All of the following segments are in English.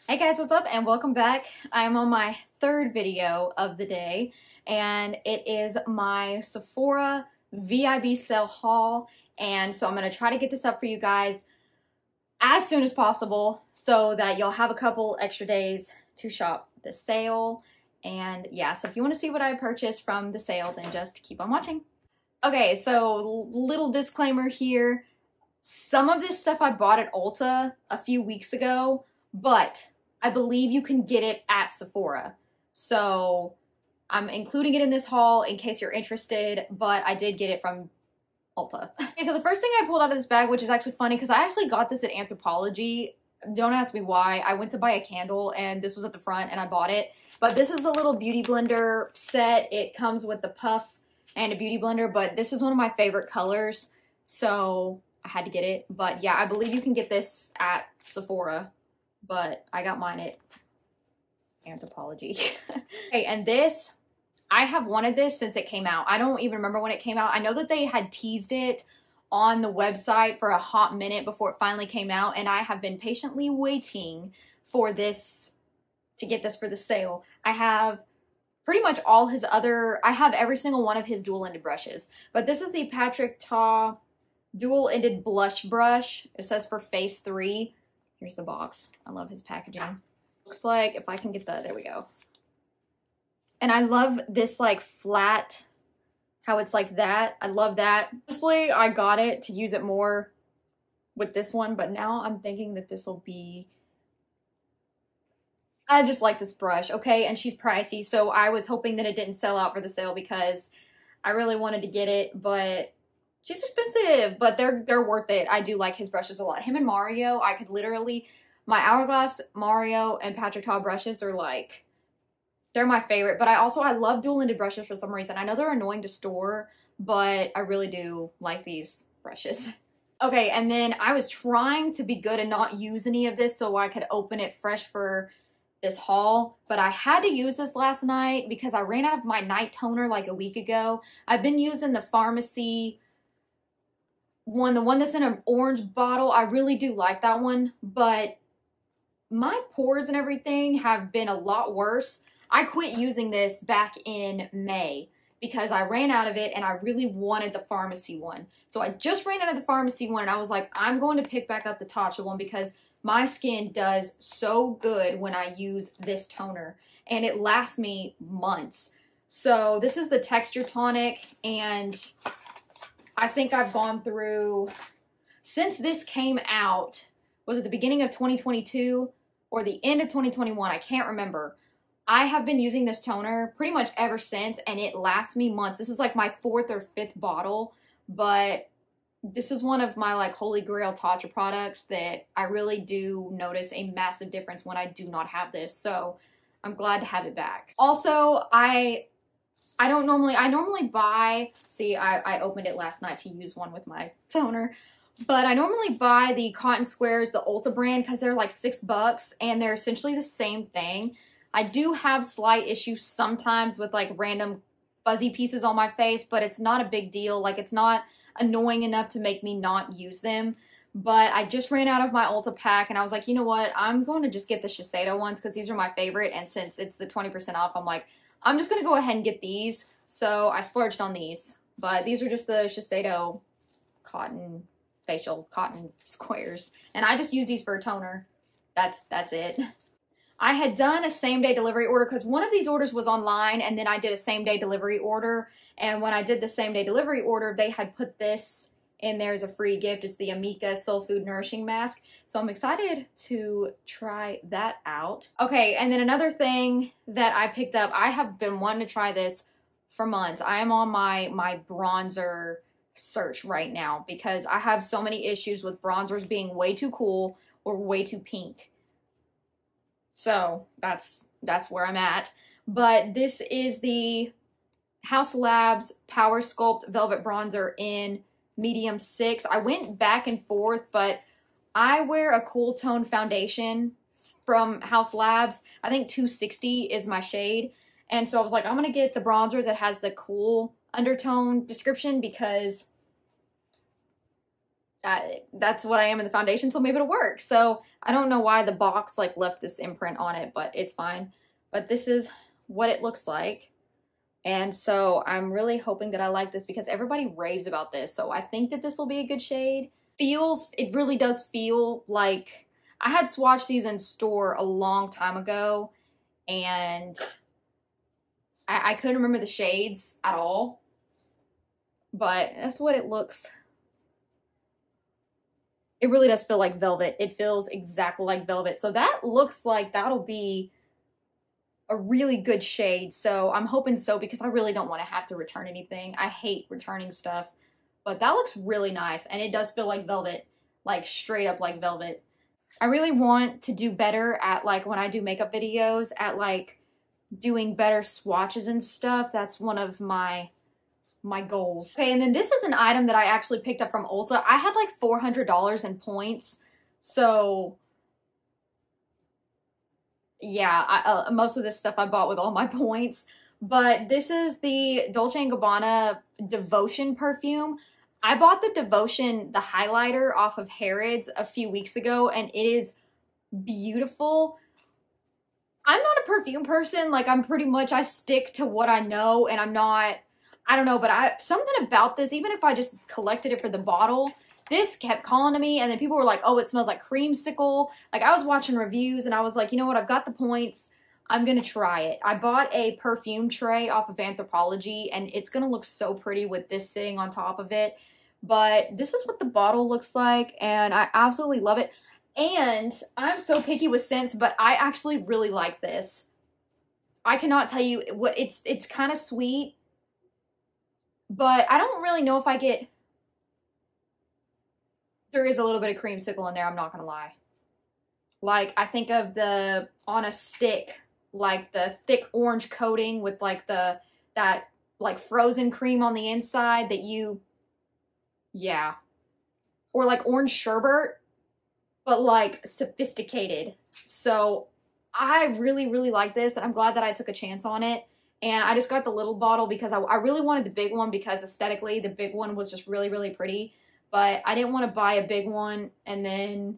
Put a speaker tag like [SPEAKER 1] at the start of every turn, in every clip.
[SPEAKER 1] Hey guys, what's up and welcome back. I'm on my third video of the day and it is my Sephora VIB sale haul, and so I'm going to try to get this up for you guys as soon as possible so that you'll have a couple extra days to shop the sale. And yeah, so if you want to see what I purchased from the sale, then just keep on watching. Okay, so little disclaimer here. Some of this stuff I bought at Ulta a few weeks ago, but I believe you can get it at Sephora. So I'm including it in this haul in case you're interested, but I did get it from Ulta. Okay, so the first thing I pulled out of this bag, which is actually funny because I actually got this at Anthropologie. Don't ask me why. I went to buy a candle and this was at the front and I bought it. But this is the little beauty blender set. It comes with the puff and a beauty blender, but this is one of my favorite colors, so I had to get it. But yeah, I believe you can get this at Sephora, but I got mine at Anthropologie. Okay, and this, I have wanted this since it came out. I don't even remember when it came out. I know that they had teased it on the website for a hot minute before it finally came out, and I have been patiently waiting for this, to get this for the sale. I have pretty much all his other, I have every single one of his dual-ended brushes, but this is the Patrick Ta dual-ended blush brush. It says for phase 3. Here's the box. I love his packaging. Looks like, if I can get the, there we go. And I love this like flat, how it's like that. I love that. Honestly, I got it to use it more with this one, but now I'm thinking that this will be, I just like this brush, okay? And she's pricey, so I was hoping that it didn't sell out for the sale because I really wanted to get it, but she's expensive, but they're worth it. I do like his brushes a lot. Him and Mario, I could literally, my Hourglass, Mario, and Patrick Ta brushes are like, they're my favorite. But I love dual-ended brushes for some reason. I know they're annoying to store, but I really do like these brushes. Okay, and then I was trying to be good and not use any of this so I could open it fresh for this haul, but I had to use this last night because I ran out of my night toner like a week ago. I've been using the pharmacy one, the one that's in an orange bottle. I really do like that one, but my pores and everything have been a lot worse. I quit using this back in May because I ran out of it and I really wanted the pharmacy one. So I just ran out of the pharmacy one and I was like, I'm going to pick back up the Tatcha one because my skin does so good when I use this toner and it lasts me months. So this is the Texture Tonic, and I think I've gone through, since this came out, was it the beginning of 2022 or the end of 2021? I can't remember. I have been using this toner pretty much ever since, and it lasts me months. This is like my 4th or 5th bottle, but this is one of my like holy grail Tatcha products that I really do notice a massive difference when I do not have this. So I'm glad to have it back. Also, I normally buy, see, I opened it last night to use one with my toner, but I normally buy the Cotton Squares, the Ulta brand, because they're like $6 and they're essentially the same thing. I do have slight issues sometimes with like random fuzzy pieces on my face, but it's not a big deal. Like, it's not annoying enough to make me not use them. But I just ran out of my Ulta pack and I was like, you know what? I'm going to just get the Shiseido ones because these are my favorite, and since it's the 20% off, I'm like, I'm just going to go ahead and get these. So I splurged on these. But these are just the Shiseido cotton facial cotton squares. And I just use these for a toner. That's it. I had done a same-day delivery order because one of these orders was online, and then I did a same-day delivery order. And when I did the same-day delivery order, they had put this in there as a free gift. It's the Amika Soul Food Nourishing Mask. So I'm excited to try that out. Okay, and then another thing that I picked up, I have been wanting to try this for months. I am on my bronzer search right now because I have so many issues with bronzers being way too cool or way too pink. So that's where I'm at. But this is the Haus Labs Power Sculpt Velvet Bronzer in medium 6. I went back and forth, but I wear a cool tone foundation from Haus Labs. I think 260 is my shade. And so I was like, I'm going to get the bronzer that has the cool undertone description because that's what I am in the foundation, so maybe it'll work. So I don't know why the box like left this imprint on it, but it's fine. But this is what it looks like. And so I'm really hoping that I like this because everybody raves about this. So I think that this will be a good shade. It really does feel like, I had swatched these in store a long time ago and I couldn't remember the shades at all. But that's what it looks. It really does feel like velvet. It feels exactly like velvet. So that looks like that'll be a really good shade. So I'm hoping so because I really don't want to have to return anything. I hate returning stuff, but that looks really nice. And it does feel like velvet, like straight up like velvet. I really want to do better at like when I do makeup videos at like doing better swatches and stuff. That's one of my goals. Okay, and then this is an item that I actually picked up from Ulta. I had like $400 in points. So yeah, most of this stuff I bought with all my points. But this is the Dolce & Gabbana Devotion perfume. I bought the Devotion, the highlighter off of Harrods a few weeks ago, and it is beautiful. I'm not a perfume person. Like, I stick to what I know, and I don't know, but something about this, even if I just collected it for the bottle, this kept calling to me, and then people were like, oh, it smells like creamsicle. Like, I was watching reviews, and I was like, you know what, I've got the points. I'm gonna try it. I bought a perfume tray off of Anthropologie, and it's gonna look so pretty with this sitting on top of it. But this is what the bottle looks like, and I absolutely love it. And I'm so picky with scents, but I actually really like this. I cannot tell you what, it's kind of sweet, but I don't really know if I get... There is a little bit of creamsicle in there, I'm not gonna lie. Like, I think of the On a Stick, like the thick orange coating with like that like frozen cream on the inside that you, yeah. Or like orange sherbet, but like sophisticated. So I really, really like this, and I'm glad that I took a chance on it. And I just got the little bottle because I really wanted the big one because aesthetically the big one was just really, really pretty. But I didn't want to buy a big one and then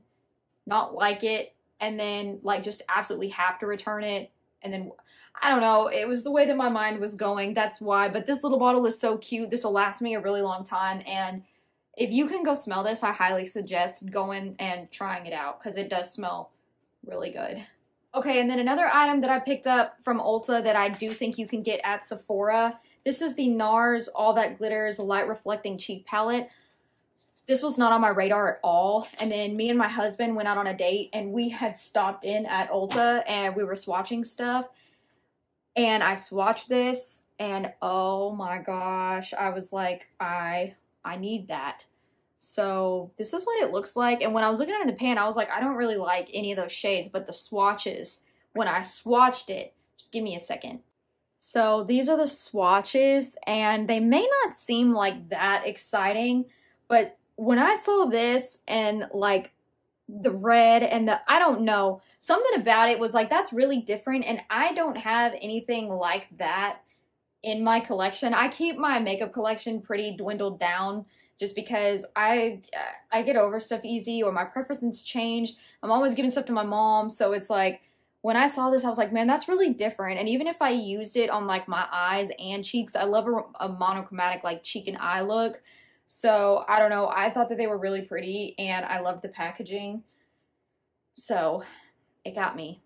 [SPEAKER 1] not like it and then like just absolutely have to return it. And then, I don't know, it was the way that my mind was going. That's why. But this little bottle is so cute. This will last me a really long time. And if you can go smell this, I highly suggest going and trying it out because it does smell really good. Okay, and then another item that I picked up from Ulta that I do think you can get at Sephora. This is the NARS All That Glitters Light Reflecting Cheek Palette. This was not on my radar at all. And then me and my husband went out on a date and we had stopped in at Ulta and we were swatching stuff. And I swatched this and oh my gosh, I was like, I need that. So this is what it looks like. And when I was looking at it in the pan, I was like, I don't really like any of those shades, but the swatches, when I swatched it, just give me a second. So these are the swatches and they may not seem like that exciting, but when I saw this and like the red and I don't know, something about it was like, that's really different. And I don't have anything like that in my collection. I keep my makeup collection pretty dwindled down just because I get over stuff easy or my preferences change. I'm always giving stuff to my mom. So it's like, when I saw this, I was like, man, that's really different. And even if I used it on like my eyes and cheeks, I love a monochromatic like cheek and eye look. So, I don't know, I thought that they were really pretty, and I loved the packaging. So, it got me.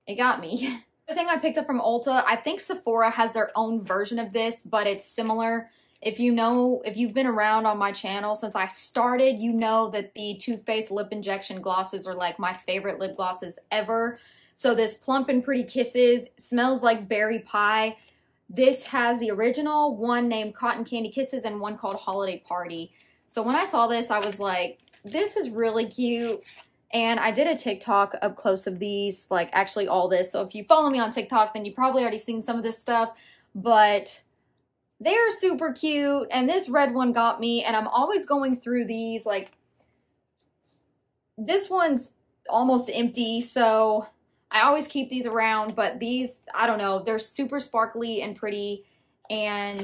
[SPEAKER 1] It got me. The thing I picked up from Ulta, I think Sephora has their own version of this, but it's similar. If you've been around on my channel since I started, you know that the Too Faced lip injection glosses are like my favorite lip glosses ever. So, this Plump and Pretty Kisses smells like berry pie. This has the original, one named Cotton Candy Kisses, and one called Holiday Party. So when I saw this, I was like, this is really cute. And I did a TikTok up close of these, like actually all this. So if you follow me on TikTok, then you've probably already seen some of this stuff. But they're super cute. And this red one got me. And I'm always going through these. Like, this one's almost empty. So I always keep these around, but these, I don't know, they're super sparkly and pretty, and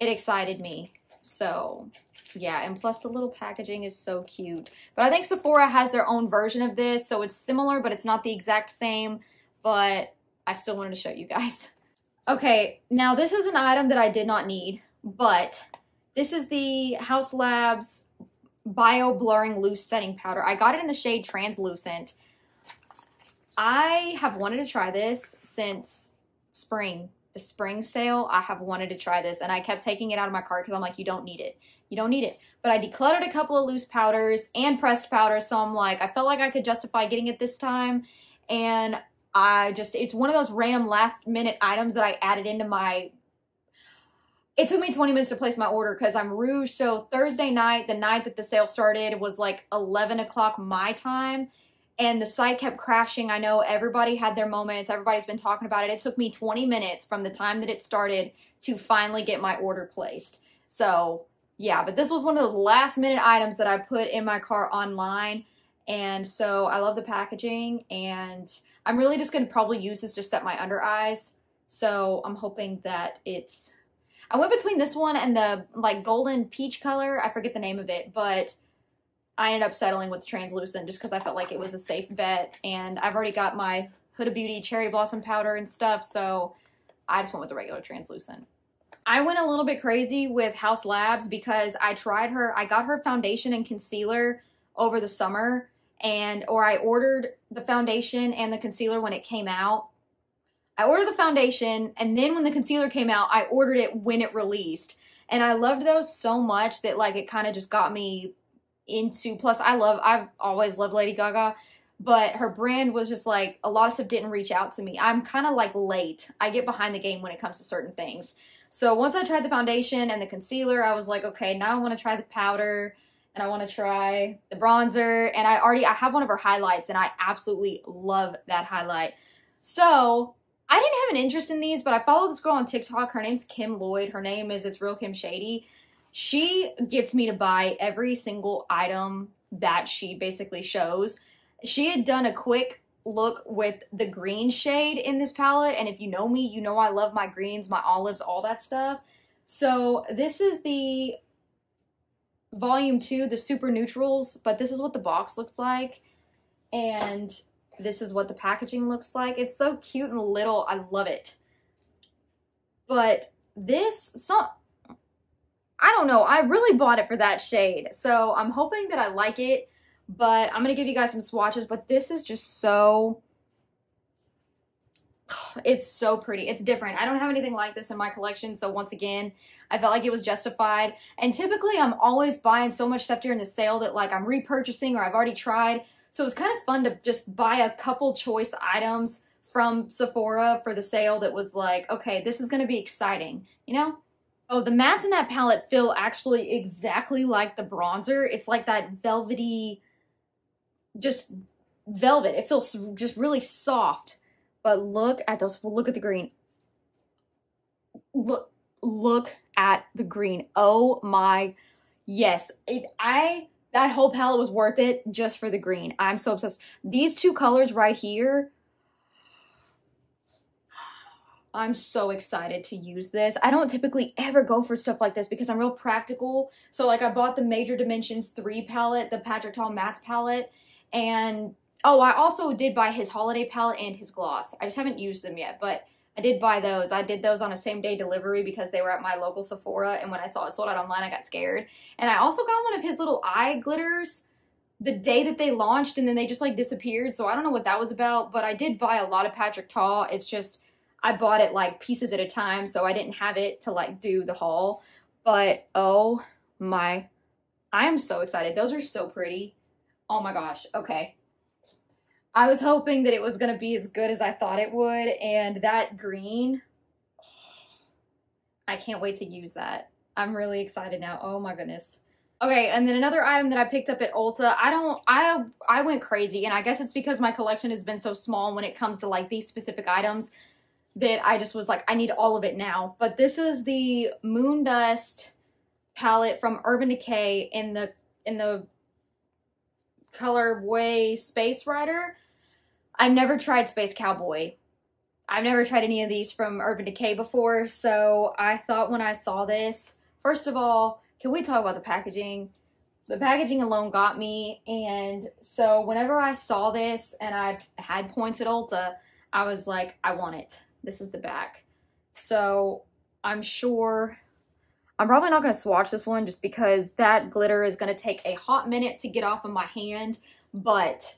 [SPEAKER 1] it excited me. So Yeah, and plus the little packaging is so cute. But I think Sephora has their own version of this, so it's similar, but it's not the exact same. But I still wanted to show you guys. Okay, now this is an item that I did not need, but this is the Haus Labs Bio Blurring Loose Setting Powder. I got it in the shade Translucent. I have wanted to try this since spring. The spring sale, I have wanted to try this, and I kept taking it out of my cart because I'm like, you don't need it. You don't need it. But I decluttered a couple of loose powders and pressed powder, so I'm like, I felt like I could justify getting it this time, and it's one of those random last minute items that I added into my, it took me 20 minutes to place my order because I'm Rouge, so Thursday night, the night that the sale started, was like 11 o'clock my time, and the site kept crashing. I know everybody had their moments. Everybody's been talking about it. It took me 20 minutes from the time that it started to finally get my order placed. So, yeah, but this was one of those last minute items that I put in my cart online. And so I love the packaging, and I'm really just going to probably use this to set my under eyes. So I'm hoping that it's, I went between this one and the like golden peach color. I forget the name of it, but I ended up settling with translucent just because I felt like it was a safe bet. And I've already got my Huda Beauty Cherry Blossom powder and stuff, so I just went with the regular translucent. I went a little bit crazy with Haus Labs because I got her foundation and concealer over the summer, or I ordered the foundation and the concealer when it came out. I ordered the foundation, and then when the concealer came out, I ordered it when it released. And I loved those so much that like it kind of just got me into, plus I've always loved Lady Gaga, but her brand was just like, a lot of stuff didn't reach out to me. I'm kind of like late. I get behind the game when it comes to certain things. So once I tried the foundation and the concealer, I was like, okay, now I want to try the powder, and I want to try the bronzer, and I have one of her highlights, and I absolutely love that highlight. So I didn't have an interest in these, but I follow this girl on TikTok. Her name's Kim Lloyd. Her name is It's Real Kim Shady. She gets me to buy every single item that she basically shows. She had done a quick look with the green shade in this palette, and if you know me, you know I love my greens, my olives, all that stuff. So this is the volume 2, the super neutrals, but this is what the box looks like, and this is what the packaging looks like. It's so cute and little. I love it. But I don't know. I really bought it for that shade. So I'm hoping that I like it, but I'm going to give you guys some swatches. But this is just so, it's so pretty. It's different. I don't have anything like this in my collection. So once again, I felt like it was justified. And typically I'm always buying so much stuff during the sale that like I'm repurchasing or I've already tried. So it was kind of fun to just buy a couple choice items from Sephora for the sale that was like, okay, this is going to be exciting, you know? Oh, the mattes in that palette feel actually exactly like the bronzer. It's like that velvety, just velvet. It feels just really soft. But look at those, look at the green. Look at the green. Oh my, yes. That whole palette was worth it just for the green. I'm so obsessed. These two colors right here, I'm so excited to use this. I don't typically ever go for stuff like this because I'm real practical. So like I bought the Major Dimensions 3 palette, the Patrick Ta Mattes palette. And oh, I also did buy his holiday palette and his gloss. I just haven't used them yet, but I did buy those. I did those on a same day delivery because they were at my local Sephora. And when I saw it sold out online, I got scared. And I also got one of his little eye glitters the day that they launched, and then they just like disappeared. So I don't know what that was about, but I did buy a lot of Patrick Ta. It's just, I bought it like pieces at a time, so I didn't have it to like do the haul. But oh my, I am so excited. Those are so pretty. Oh my gosh. Okay. I was hoping that it was going to be as good as I thought it would, and that green, I can't wait to use that. I'm really excited now. Oh my goodness. Okay, and then another item that I picked up at Ulta, I went crazy, and I guess it's because my collection has been so small when it comes to like these specific items that I just was like, I need all of it now. But this is the Moon Dust palette from Urban Decay in the colorway Space Rider. I've never tried Space Cowboy. I've never tried any of these from Urban Decay before, so I thought when I saw this, first of all, can we talk about the packaging? The packaging alone got me, and so whenever I saw this and I had points at Ulta, I was like, I want it. This is the back. So I'm sure I'm probably not going to swatch this one just because that glitter is going to take a hot minute to get off of my hand, but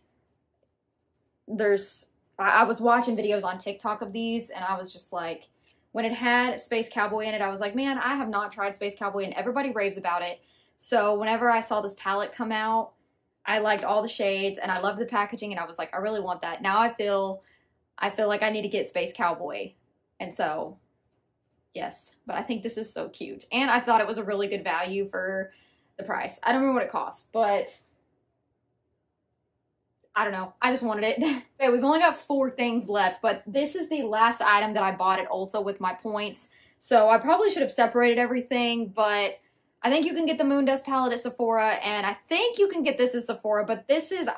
[SPEAKER 1] I was watching videos on TikTok of these, and I was just like, when it had Space Cowboy in it, I was like, man, I have not tried Space Cowboy, and everybody raves about it. So whenever I saw this palette come out, I liked all the shades, and I loved the packaging, and I was like, I really want that. Now I feel like I need to get Space Cowboy. And so, yes. But I think this is so cute. And I thought it was a really good value for the price. I don't remember what it cost, but I don't know. I just wanted it. Okay, we've only got 4 things left, but this is the last item that I bought at Ulta with my points. So I probably should have separated everything, but I think you can get the Moon Dust palette at Sephora, and I think you can get this at Sephora, but this is,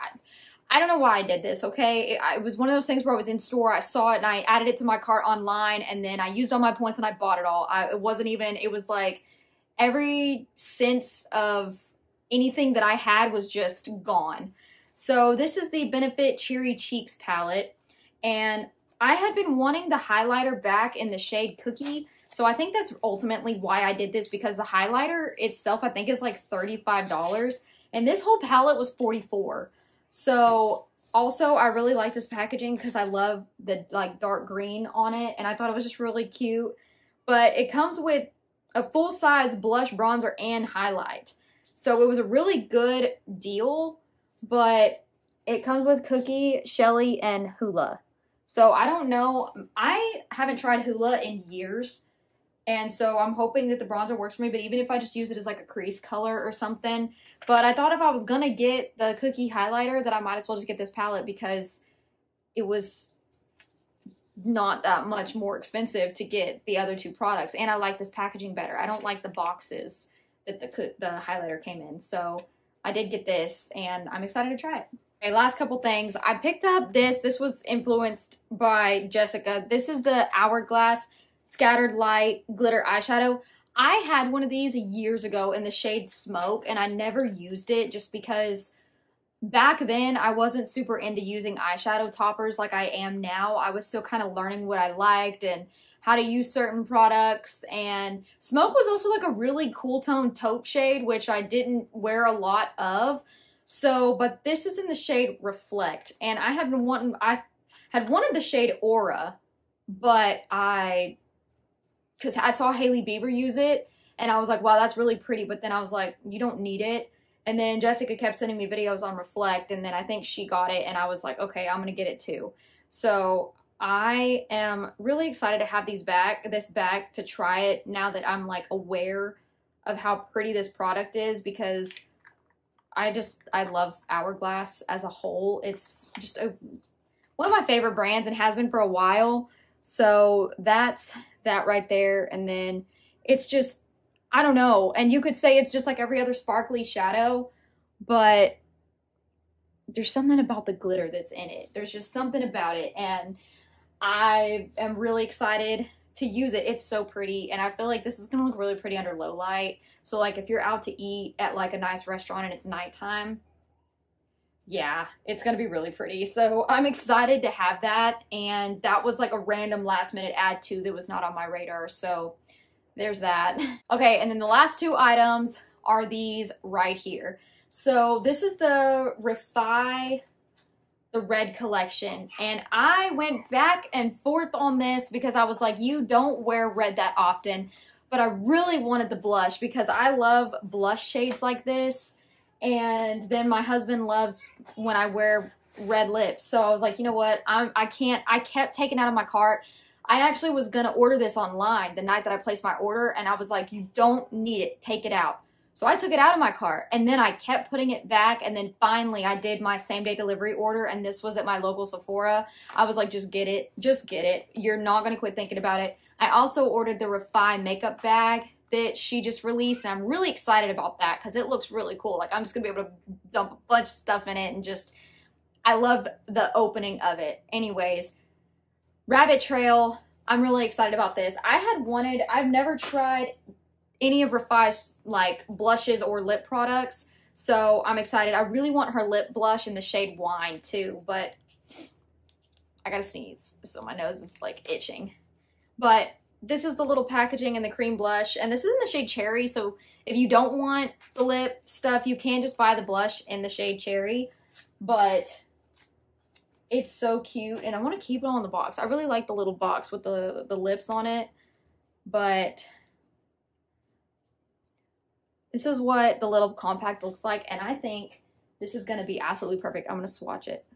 [SPEAKER 1] I don't know why I did this, okay? It was one of those things where I was in store, I saw it, and I added it to my cart online, and then I used all my points, and I bought it all. It was like every cent of anything that I had was just gone. So this is the Benefit Cherry Cheeks palette, and I had been wanting the highlighter back in the shade Cookie. So I think that's ultimately why I did this, because the highlighter itself I think is like $35, and this whole palette was $44. So also I really like this packaging because I love the like dark green on it, and I thought it was just really cute. But it comes with a full-size blush, bronzer, and highlight. So it was a really good deal, but it comes with Cookie, Shelly, and Hoola. So I don't know. I haven't tried Hoola in years. And so I'm hoping that the bronzer works for me, but even if I just use it as like a crease color or something. But I thought if I was going to get the Cookie highlighter, that I might as well just get this palette because it was not that much more expensive to get the other 2 products. And I like this packaging better. I don't like the boxes that the highlighter came in. So I did get this, and I'm excited to try it. Okay, last couple things. I picked up this. This was influenced by Jessica. This is the Hourglass Scattered Light Glitter Eyeshadow. I had one of these years ago in the shade Smoke, and I never used it just because back then I wasn't super into using eyeshadow toppers like I am now. I was still kind of learning what I liked and how to use certain products, and Smoke was also like a really cool tone taupe shade, which I didn't wear a lot of. So, but this is in the shade Reflect, and I had wanted the shade Aura, but because I saw Hailey Bieber use it, and I was like, wow, that's really pretty, but then I was like, you don't need it. And then Jessica kept sending me videos on Reflect, and then I think she got it, and I was like, okay, I'm going to get it too. So I am really excited to have this back to try it now that I'm like aware of how pretty this product is, because I love Hourglass as a whole. It's just one of my favorite brands and has been for a while. So that's that right there. And then it's just, I don't know. And you could say it's just like every other sparkly shadow, but there's something about the glitter that's in it. There's just something about it. And I am really excited to use it. It's so pretty. And I feel like this is going to look really pretty under low light. So like if you're out to eat at like a nice restaurant and it's nighttime, yeah, it's going to be really pretty. So I'm excited to have that. And that was like a random last minute add too that was not on my radar. So there's that. Okay, and then the last 2 items are these right here. So this is the Refi, the red collection. And I went back and forth on this because I was like, you don't wear red that often. But I really wanted the blush because I love blush shades like this. And then my husband loves when I wear red lips. So I was like, you know what? I kept taking it out of my cart. I actually was going to order this online the night that I placed my order. And I was like, you don't need it. Take it out. So I took it out of my cart. And then I kept putting it back. And then finally I did my same day delivery order. And this was at my local Sephora. I was like, just get it. Just get it. You're not going to quit thinking about it. I also ordered the Refi makeup bag that she just released, and I'm really excited about that because it looks really cool. Like, I'm just gonna be able to dump a bunch of stuff in it, and just, I love the opening of it. Anyways, Rabbit Trail, I'm really excited about this. I've never tried any of Rafai's like blushes or lip products. So I'm excited. I really want her lip blush in the shade Wine too, but I gotta sneeze, so my nose is like itching. But this is the little packaging and the cream blush, and this is in the shade Cherry, so if you don't want the lip stuff, you can just buy the blush in the shade Cherry. But it's so cute, and I want to keep it on the box. I really like the little box with the lips on it, but this is what the little compact looks like, and I think this is going to be absolutely perfect. I'm going to swatch it.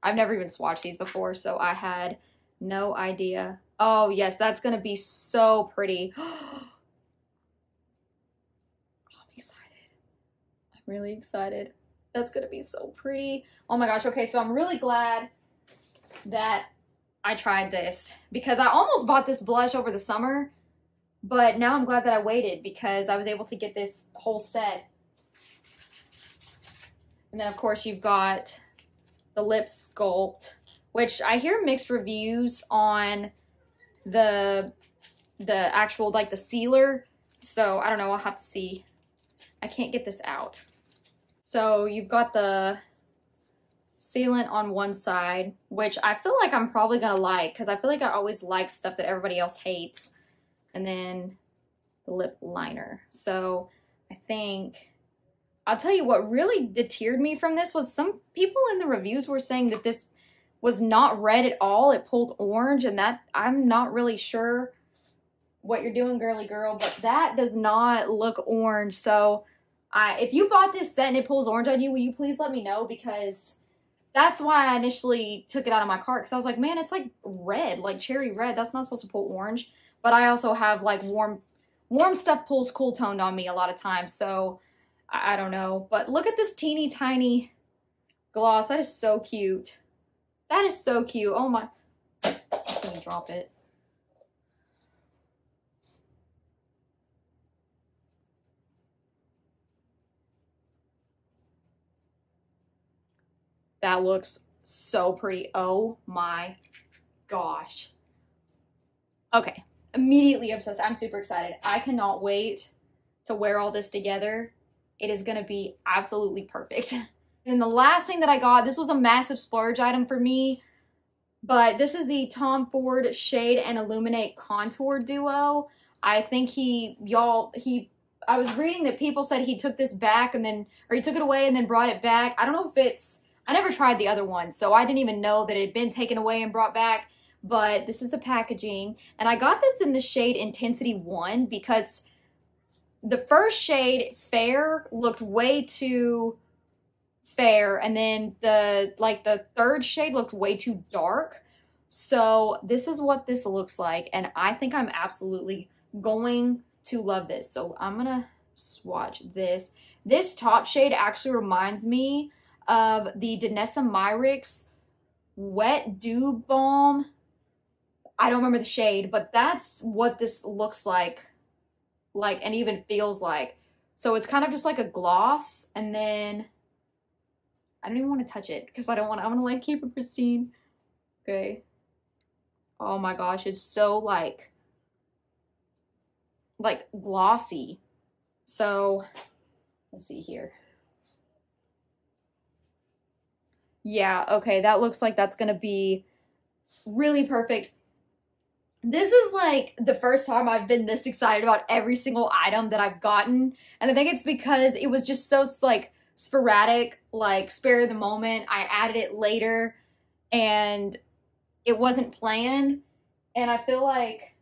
[SPEAKER 1] I've never even swatched these before, so I had no idea. Oh, yes, that's going to be so pretty. Oh, I'm excited. I'm really excited. That's going to be so pretty. Oh my gosh. Okay, so I'm really glad that I tried this because I almost bought this blush over the summer, but now I'm glad that I waited because I was able to get this whole set. And then, of course, you've got the lip sculpt, which I hear mixed reviews on the actual, like, the sealer. So, I don't know. I'll have to see. I can't get this out. So, you've got the sealant on one side, which I feel like I'm probably going to like because I feel like I always like stuff that everybody else hates. And then the lip liner. So, I think... I'll tell you what really deterred me from this was some people in the reviews were saying that this was not red at all. It pulled orange, and that I'm not really sure what you're doing, girly girl, but that does not look orange. So if you bought this set and it pulls orange on you, will you please let me know? Because that's why I initially took it out of my cart, because I was like, man, it's like red, like cherry red. That's not supposed to pull orange. But I also have like warm stuff pulls cool toned on me a lot of times, so I don't know. But look at this teeny tiny gloss. That is so cute. That is so cute. Oh my. I'm just gonna drop it. That looks so pretty. Oh my gosh. Okay. Immediately obsessed. I'm super excited. I cannot wait to wear all this together. It is going to be absolutely perfect. And the last thing that I got, this was a massive splurge item for me, but this is the Tom Ford Shade and Illuminate Contour Duo. I think I was reading that people said he took this back and then, or he took it away and then brought it back. I don't know if it's, I never tried the other one, so I didn't even know that it had been taken away and brought back, but this is the packaging. And I got this in the shade Intensity 1 because the first shade, Fair, looked way too fair, and then the third shade looked way too dark. So this is what this looks like, and I think I'm absolutely going to love this. So I'm gonna swatch this. This top shade actually reminds me of the Danessa Myricks Wet Dew Balm. I don't remember the shade, but that's what this looks like and even feels like. So it's kind of just like a gloss, and then I don't even want to touch it because I want to like keep it pristine. Okay. Oh my gosh, it's so like glossy. So let's see here. Yeah, okay, that looks like that's gonna be really perfect. This is like the first time I've been this excited about every single item that I've gotten. And I think it's because it was just so like sporadic, like spare of the moment. I added it later and it wasn't planned. And I feel like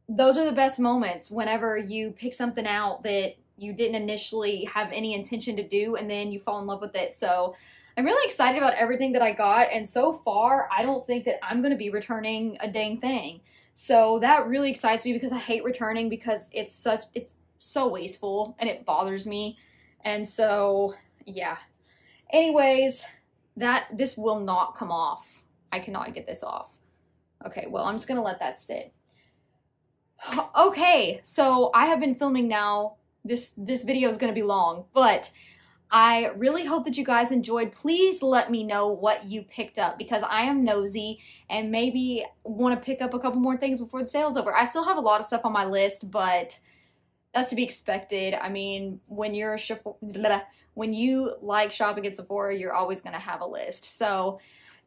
[SPEAKER 1] those are the best moments whenever you pick something out that you didn't initially have any intention to do and then you fall in love with it. So I'm really excited about everything that I got, and so far, I don't think that I'm going to be returning a dang thing. So that really excites me because I hate returning because it's so wasteful and it bothers me. And so, yeah. Anyways, this will not come off. I cannot get this off. Okay, well, I'm just going to let that sit. Okay, so I have been filming now. This video is going to be long, but I really hope that you guys enjoyed. Please let me know what you picked up because I am nosy and maybe want to pick up a couple more things before the sale's over. I still have a lot of stuff on my list, but that's to be expected. I mean, when you like shopping at Sephora, you're always going to have a list. So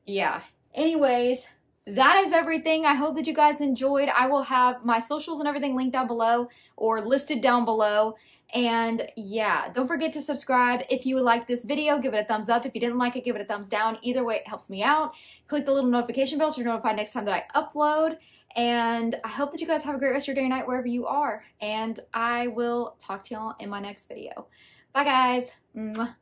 [SPEAKER 1] yeah. Anyways, that is everything. I hope that you guys enjoyed. I will have my socials and everything linked down below or listed down below. And yeah, don't forget to subscribe. If you liked this video, give it a thumbs up. If you didn't like it, give it a thumbs down. Either way, it helps me out. Click the little notification bell so you're notified next time that I upload. And I hope that you guys have a great rest of your day or night wherever you are. And I will talk to y'all in my next video. Bye, guys. Mwah.